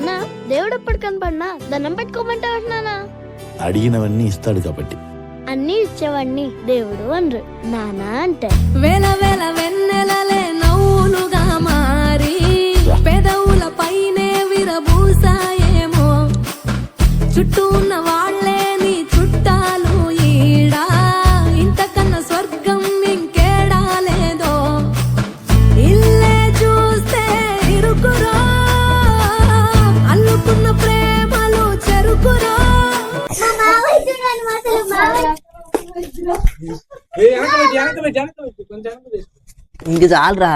నానా దేవుడు ఎప్పుడు కనపడినా దండం పెట్టుకోమంటావు నానా? అడిగినవన్నీ ఇస్తాడు కాబట్టి. అన్ని ఇచ్చేవాడిని దేవుడు అనరు, నానా అంటే. వేల వేల వెన్నెలలే నవ్వులుగా మారి పెదవుల పైనే విరబూసాయేమో, చుట్టూ ఉన్న వాళ్ళే నీ చుట్టాలు ఈడా, ఇంతకన్నా స్వర్గం ఇంకేడా లేదో, ఇల్లే చూస్తే ఇరుకురో, అల్లుకున్న ప్రేమలు చెరుకురో. ఇంక చాలరా,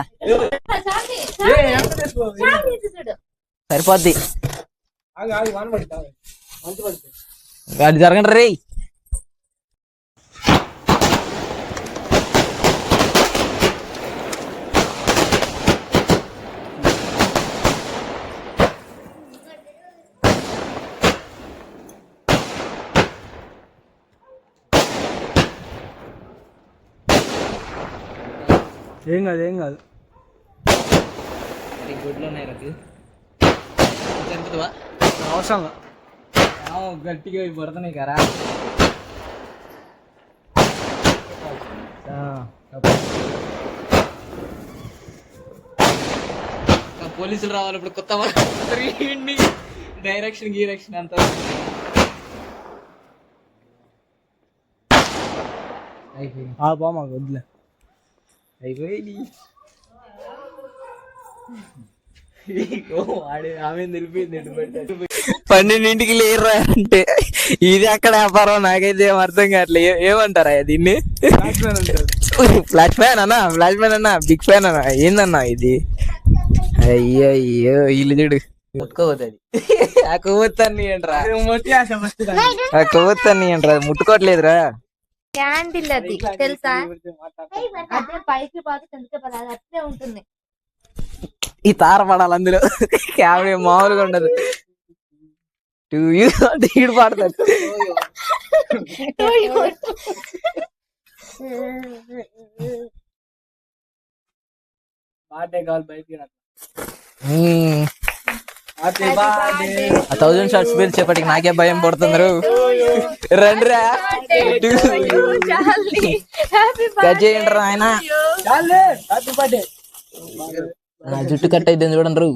సరిపోద్ది. అది జరగండి రే. ఏం కాదు ఏం కాదు. గుడ్లు ఉన్నాయి నాకు చంపుతావా? అవసరం గట్టిగా పడుతున్నాయి కదా. పోలీసులు రావాలి ఇప్పుడు, కొత్త డైరెక్షన్ గీరెక్షన్ అంతా బా మాకు వద్దులే. అయిపోయింది. ఆమె నిలిపోయింది. 12ంటికి లేరురా అంటే ఇది అక్కడ వ్యాపారం, నాకైతే ఏం అర్థం కావట్లేదు. ఏమంటారా దీన్ని? ఫ్లాష్ మ్యాన్ అన్నా, ఫ్లాష్ మ్యాన్ అన్నా, బిగ్ ఫ్యాన్ అన్నా, ఏందన్నా ఇది? అయ్యో అయ్యో వీళ్ళు చూడు ముట్టుకోవద్దు. ఆ కొవ్వొత్తాన్ని ఏంట్రా, ఆ కొవ్వొత్తాన్ని ఏంట్రా ముట్టుకోవట్లేదురా. క్యాండిల్ అది తెలుసా? అదే పైకి పోతే కిందకి పడాలి, అట్లే ఉంటుంది. ఈ తార పడాలి అందులో, కెమెరా మామూలుగా ఉండదు. ఈడు పాడతాడు. ఆ 1000 షార్ట్స్ పిలిచేపటికి నాకే భయం పడుతున్నారు. రండిరా చేయండి రా ఆయన. నా జుట్టు కట్ అయితే చూడండి,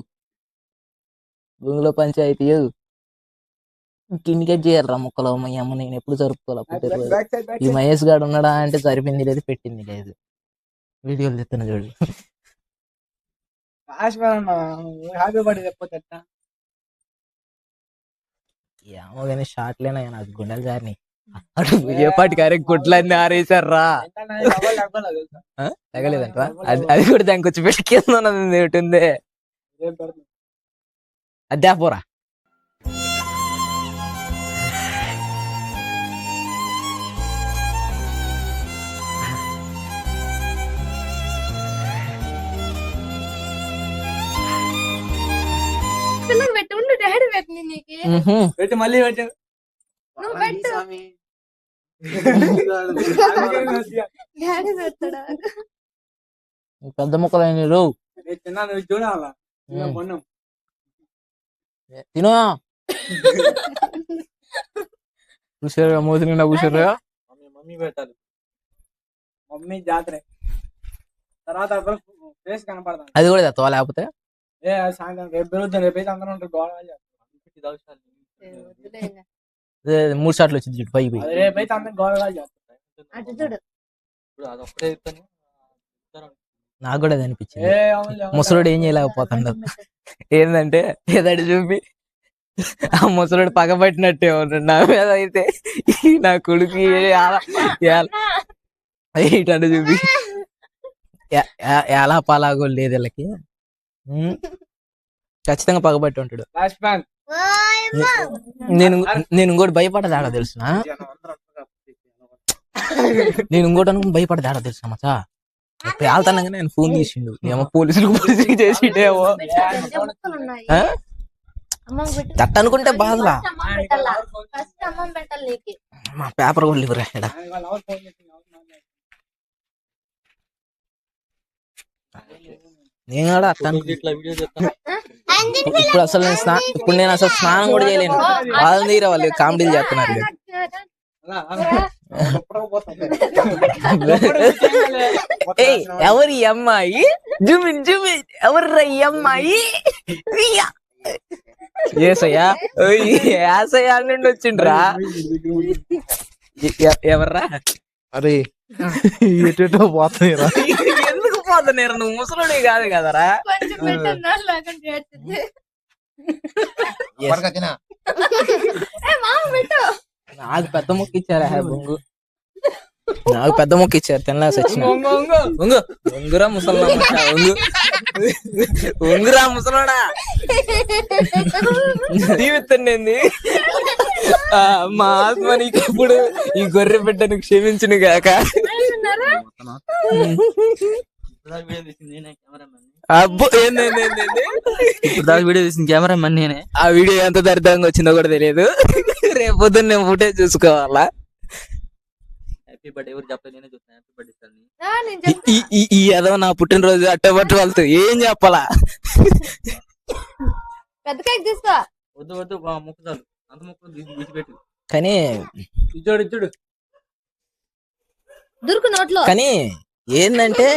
భూమిలో పంచాయతీ కిందికే చేయాలరా ముక్కలో. మా అమ్మ నేను ఎప్పుడు జరుపుకోవాలి. ఈ మహేష్ గాడు ఉన్నాడా అంటే సరిపోయింది లేదు, పెట్టింది లేదు. వీడియోలు తెస్తున్నా చూడు. ఏమో కానీ షార్ట్లేనా నాకు గుండెలు జారినాయి. అటు ఏపాటికి అరే గుడ్లన్నీ ఆరేసారా, తగలేదంట. అది కూడా దానికి వచ్చి పెట్టుకున్నది ఒకటి ఉంది. అదే పోరా. పిల్లలు పెట్టి ఉండు, డాడీ పెట్టింది నీకు. పెట్టి మళ్ళీ పెట్టు. నువ్వు పెట్టు, డాడీ పెడతాడా? పెద్ద ముక్కలు అయిన చూడాలా తిను. కూర్చోరా, మూతి నిండా కూర్చోరా. మమ్మీ పెట్టాలి, మమ్మీ జాతర తర్వాత ఫేస్ కనపడతాను. అది కూడా తెస్తావా? లేకపోతే సాయంత్రం రేపు పెరుగుతుంది. రేపైతే అందరూ ఉంటారు, గోడ 3 షాట్లు వచ్చింది చూడు పైకి. రేపైతే అందరూ గోడ అటు చూడు. నాకు కూడా అది అనిపించింది. ముసలుడు ఏం చేయలేకపోతాడు. ఏంటంటే ఏదడి చూపి ఆ ముసలుడు పగబట్టినట్టే ఉన్నాడు నా మీద. అయితే నా కొడుకు ఇటు చూపి ఎలా పలాగో లేదు వీళ్ళకి. ఖచ్చితంగా పగబట్టి ఉంటాడు. నేను ఇంకోటి భయపడదాడా తెలుసునా? నేను ఇంకోటి అనుకుని భయపడదాడా తెలుసునా మచ్చా? వెళ్తానగానే నేను ఫోన్ తీసిండు, ఏమో పోలీసులకు చేసిండేమో. చట్ట అనుకుంటే బాధలా. మా పేపర్ కూడా ఇవ్వరా ఇక్కడ. నేను కూడా అట్లా ఇప్పుడు అసలు ఇప్పుడు నేను అసలు స్నానం కూడా చేయలేను. వాళ్ళని తీరా వాళ్ళు కామెడీలు చేస్తున్నారు. ఏయ్ ఎవరి అమ్మాయి జుమి జుమి ఎవర్రా ఈ అమ్మాయి ఏసయ్యా ఏసయ్యా నుండి వచ్చిండ్రా ఎవర్రా అరే ఎటో పోతున్నాయిరా. ఎందుకు పోతున్నారా నువ్వు ముసలుడి కాదు కదరా. నాకు పెద్ద మొక్క ఇచ్చారా బొంగు, నాకు పెద్ద మొక్క ఇచ్చారు తినలేసి వచ్చిన. ఒంగురా ముసలా ఒంగురా ముసలోడా జీవితండి. మా ఆత్మ నీకు ఇప్పుడు ఈ గొర్రె బిడ్డను క్షమించును గాక. అబ్బో ఏంటండి వీడియో తీసిన కెమెరామెన్ నేనే. ఆ వీడియో ఎంత దరిద్రంగా వచ్చిందో కూడా తెలియదు. రేపు పొద్దున్న నేను ఫుటేజ్ చూసుకోవాలా. హ్యాపీ బర్త్డే ఎవరు చెప్పలేదు, నేనే చూస్తాను. హ్యాపీ బర్త్డే ఈ ఏదో నా పుట్టినరోజు అట్టబట్టు వాళ్ళతో ఏం చెప్పాలా. పెద్ద కేక్ తీసుకో. వద్దు వద్దు ముక్క చాలు, అంత ముక్క విడిచిపెట్టు. కానీ ఇచ్చాడు దుర్కు నోట్లో. కానీ ఏందంటే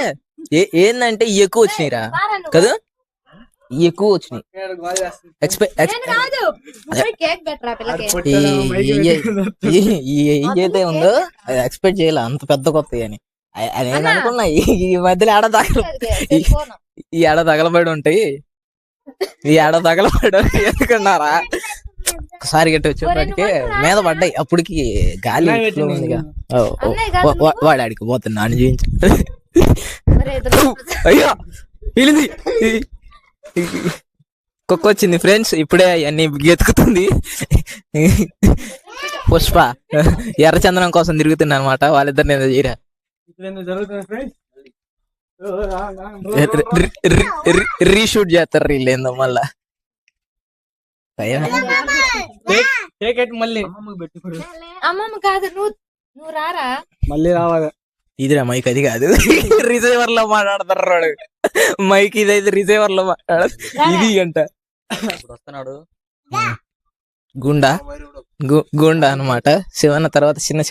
ఏందంటే ఎక్కువ వచ్చినాయిరా కదా, ఎక్కువ వచ్చినాయి. కేక్ బెటర్ పిల్లకి. ఏదైతే ఉందో అది ఎక్స్పెక్ట్ చేయాలి అంత పెద్ద కొత్త అని. నేను అనుకున్నా ఈ మధ్యలో ఈ ఏడ తగలబడి ఉంటాయి, ఈ ఏడ తగలబడి ఎందుకున్నారా. ఒకసారి గట్టి వచ్చేప్పటికి మీద పడ్డాయి. అప్పటికి గాలి ఉందిగా. వాడు ఆడికి పోతున్నా అని చూపించు. అయ్యో పిలిది కుక్క వచ్చింది ఫ్రెండ్స్, ఇప్పుడే అన్ని ఎతుకుతుంది. పుష్ప ఎర్రచందనం కోసం తిరుగుతున్నా అనమాట. వాళ్ళిద్దరిని ఏదో చేయరా రీషూట్ చేస్తారు వీళ్ళు ఏందో మళ్ళా. మళ్ళీ అమ్మమ్మ కాదు నువ్వు రారా. మళ్ళీ రావాలి. ఇదిరా మైక్, అది కాదు రిసీవర్ లో మాట్లాడతారు వాడు. మైక్ ఇదైతే రిసీవర్ లో మాట్లాడదు. ఇది అంట వస్తున్నాడు గుండా గుండా అనమాట. శివన్న తర్వాత చిన్న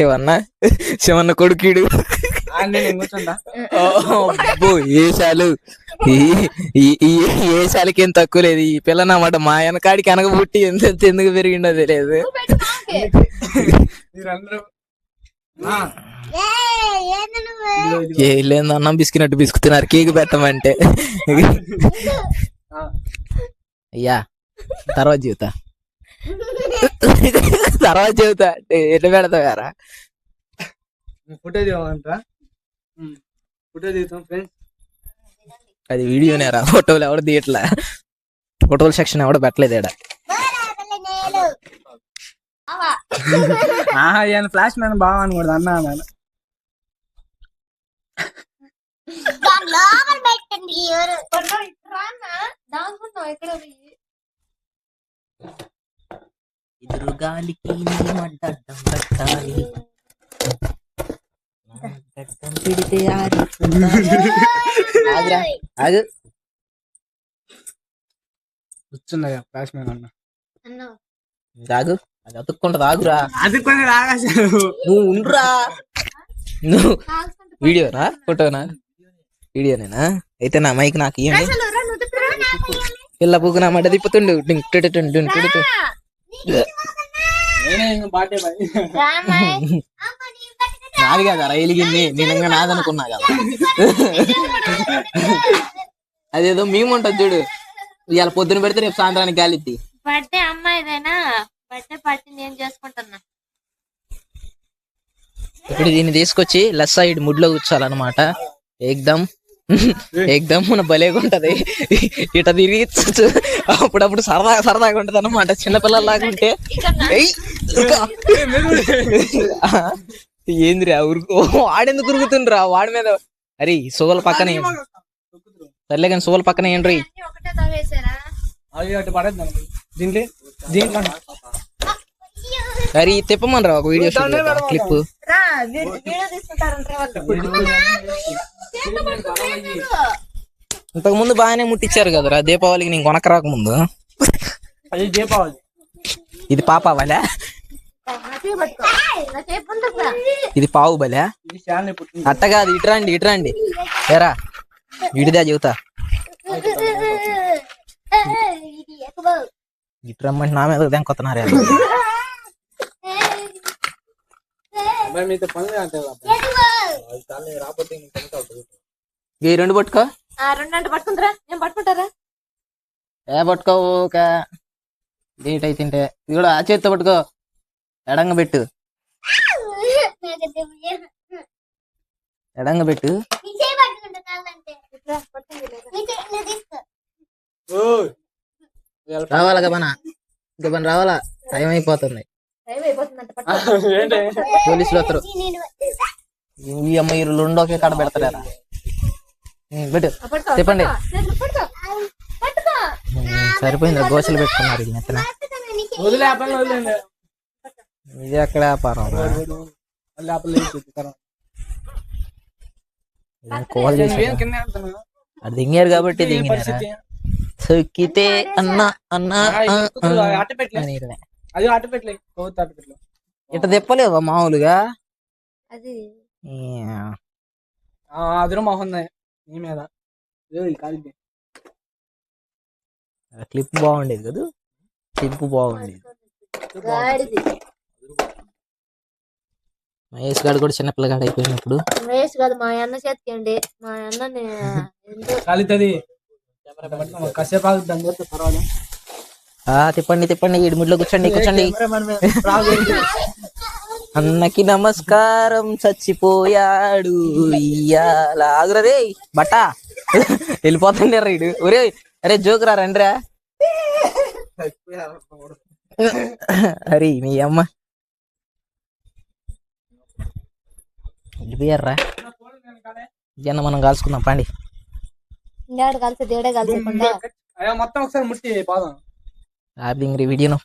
శివన్న కొడుకీడు. ఏసాలు ఏసాలకి ఏం తక్కువ లేదు. ఈ పిల్లనమాట మా వెనకాడికి అనగబుట్టి ఎందుకు పెరిగిండో తెలియదు. లేదు అన్నం బిస్కినట్టు బిసుకుతున్నారు కేక్ పెట్టమంటే. అయ్యా తర్వాత చెబుతా ఎట్లా పెడతావారా. ఫోటో తీస్తాం ఫ్రెండ్స్. అది వీడియోనేరా, ఫోటోలు ఎవడు తీయట్లా. ఫోటోల సెక్షన్ ఎవడ పెట్టలేదు ఈడ. ఫ్లాష్ మ్యాన్ బాగా అనకూడదు అన్నా. ఎదురు గాలికి అడ్డం పెట్టాలి, అడ్డం పెడితే కూర్చున్నాయా ఫ్లాష్ మ్యాన్ అన్న. రాగు అది అతుక్కుంటది, ఆగురా. అది కొన్ని రాగా నువ్వు ఉండరా. నువ్వు వీడియోనా ఫోటోనా? వీడియోనేనా? అయితే నా మైక్ నాకు ఇవ్వండి. పిల్ల పూకు నా మడ్డ తిప్పుతుండు. నాది కదా రైలిగింది, నేనంగా నాదనుకున్నా కదా. అదేదో మేము ఉంటది చూడు, ఇవాళ పొద్దున పెడితే రేపు సాయంత్రానికి గాలిద్ది. బర్త్డే అమ్మాయిదేనా, బర్త్డే పార్టీ నేను చేసుకుంటున్నా. ఇప్పుడు దీన్ని తీసుకొచ్చి లెఫ్ట్ సైడ్ ముడ్లో కూర్చోాలన్నమాట. ఏకదమ్ మన భలేగా ఉంటది. ఇట తిరిగి అప్పుడప్పుడు సరదాగా ఉంటది అన్నమాట. చిన్నపిల్లలాగా ఉంటే ఏందిరా వాడెందుకు ఉరుకుతుండ్రా వాడి మీద. అరే సోల పక్కనే సర్లే కానీ సోల పక్కనే ఏంట్రీ. అరే తిప్పమనరా ఒక వీడియో క్లిప్. ఇంతకు ముందు బాగానే ముట్టించారు కదరా దీపావళికి నేను కొనకరాక ముందు. అది దీపావళి. ఇది పాపావళా, ఇది పావు బలా. ఇది శాలిని పుట్టింది. అట్ట కాదు, ఇటురండి ఏరా ఇడిదా చెబుతా. ఇటు రమ్మంటే నా మీద దెంకొస్తున్నారు. అబ్బాయి మీతో పనులు అంటే ఈ రెండు పట్టుకో. రెండు అంటే పట్టుకుంటారా? నేను పట్టుకుంటారా? పట్టుకోవు లేట్ అయితే. ఇది కూడా ఆ చేతితో పట్టుకో, ఎడంగా పెట్టు, ఎడంగా పెట్టు. రావాలా గబనా, గబన్ రావాలా, టైం అయిపోతుంది. టైం అయిపోతుందంట. పోలీసులు వస్తారు. ఈ అమ్మ ఈ రెండు ఒకే కాడ పెడతారా? పెట్టు, చెప్పండి. సరిపోయింది, గోసలు పెట్టుకున్నారు ఇది మెత్తన. వదిలే ఆ పనులు వదిలేండి. ఇది ఎక్కడ వ్యాపారం రా? మళ్ళీ ఆ పనులు చెప్తారు. కోల్ చేసి ఏం కింద వెళ్తున్నావు? అది దింగారు కాబట్టి దింగినారా? పరిస్థితి సొక్కితే అన్నా అన్నా అట్ట పెట్టలే, అది అట్ట పెట్టలే, కొవ్వొత్తి అట్ట పెట్టలే. ఇట్ట తిప్పలేవా మామూలుగా? అది అదిలో మొహం ఉంది నీ మీద. కాదు క్లిప్ బాగుండేది కదా, క్లిప్ బాగుండేది. మహేష్ గారు కూడా చిన్న పిల్లగాడు అయిపోయినప్పుడు. మహేష్ కాదు, మా అన్న చేతికి అండి. మా అన్నని కాలుతుంది కాసేపు ఆగుతుంది తర్వాత. తిప్పండి ఇడిమిట్లో కూర్చోండి. అన్నకి నమస్కారం, చచ్చిపోయాడు ఇయ్యాల. ఆగురదే బట్ట వెళ్ళిపోతుండే రైడు. ఒరే అరే జోక్ రా రండిరా. అరే మీ అమ్మ వెళ్ళిపోయారా? జన మనం కాల్చుకుందాం పండి. ఇంగాడు కలిసి దేడే కలిసకుండా మొత్తం ఒకసారి ముట్టి పోదాం. వీడియోను